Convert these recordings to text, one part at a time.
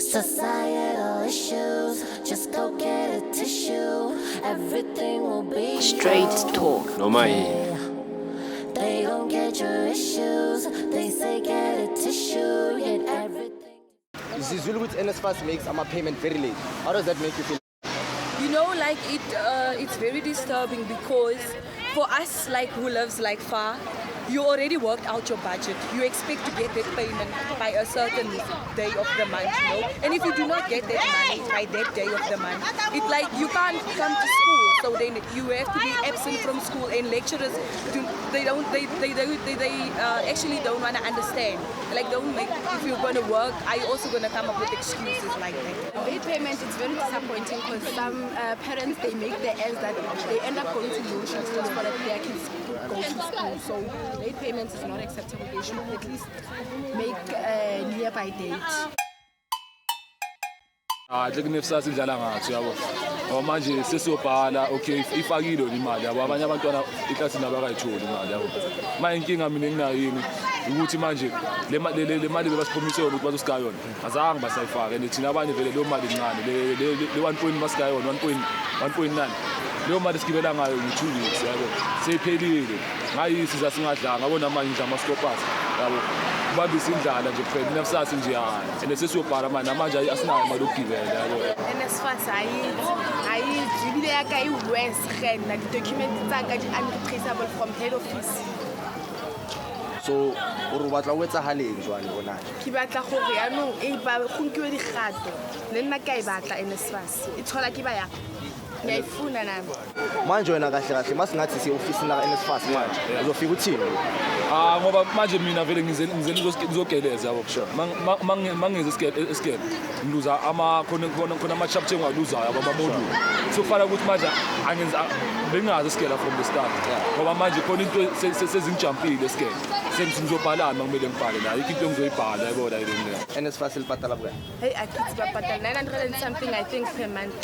Societal issues, just go get a tissue. Everything will be Straight talk. No mai. They don't get your issues. They say get a tissue, yet everything. Zulu with NSFAS makes my payment very late. How does that make you feel? You know, like it's very disturbing because for us, like who lives like far, you already worked out your budget. You expect to get that payment by a certain day of the month, you know. And if you do not get that money by that day of the month, it's like you can't come to school. So then you have to be absent from school, and lecturers actually don't want to understand. Like, don't make, if you're going to work, are you also going to come up with excuses like that? Late payment is very disappointing because some parents, they make the ends that they end up going to lotion schools for that their kids go to school. So late payment is not acceptable. They should at least make a nearby date. NSFAS idlala ngathi yabo. Ngoba manje sesiyobhala okay ifakile imali yabo abanye abantwana iklasini abakayitholi imali yabo. Manje inkinga mina enginayo yini ukuthi manje le mali bebasipromisele ukuthi bazosikaya yona azange basayifaka and thina abanye vele leyo mali incane le 1 point basikaya yona 1.9 leyo mali sigibela ngayo ngi2 weeks yabo seyiphelile ngayisi sasingadlanga abona manje nje ama-scoppers yabo babisa indlala nje kuphela NSFAS nje and sesiyobhala manje asinayo imali yokugibela yabo. NSFAS ayibile ya ka i-worse gen na di-document tsa ka di-untraceable from head office. So, o re batla o etsahaleng jwale bona? Ke batla gore yaanong go nkiwe digato le nna ke a e batla NSFAS e tshola ke ba yang ngiyayifuna nami. Manje wena kahle masingathi si-ofisini la NSFAS manje uzofika uthini? Ngoba manje mina vele ngizogeleza yabo. Mangenza iskele ngiluza khona ama-chapter engiwaluzayo abamamodule. Sofana ukuthi manje angenza bengazi iskele from the start. Ngoba manje khona into sezingijampile iskele. Sengizobhalana kumele ngibhale la into engizoyibhala yabona ile. NSFAS ilibhatala bukani? Hey, akithi babhatala 900 and something I think per month.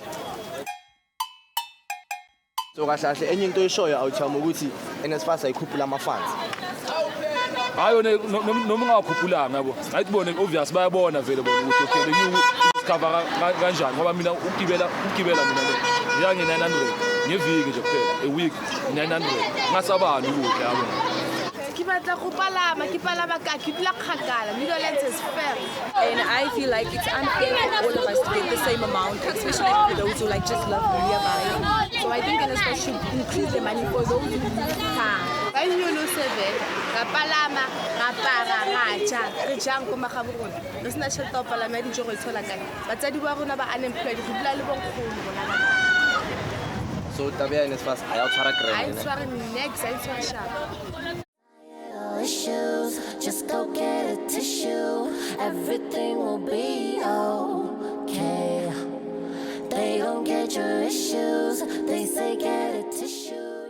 So kahle enye into eshoyo awuthama ukuthi NSFAS ayikhuphula ama-funds. Hayo noma ungakhuphulanga yabo. Ayithi bona obvious bayabona vele bona ukuthi okay le cover kanjani ngoba mina ukugibela mina le. Ngiyange 900 ngeviki nje kuphela a week 900 ngasabani ukudla yabo. Ke batla go palama ke palama ka ke dula kgakala middle is fair. And I feel like it's unfair for all of us to get the same amount, especially for those who like just love nearby. So I think NSFAS should increase the money for those who live far. Ba nyolose vele ga palama ga para ga ja re jang ko magaborona re sena tšhelete o palama dijo go itshola kae batsadi ba rona ba unemployed go dula le bonkgolo bona ba. So tabe ya NSFAS a ya tshwara I credit. tshware next I tshware sharp. Issues, just go get a tissue. Everything will be okay. They don't get your issues. They say get a tissue.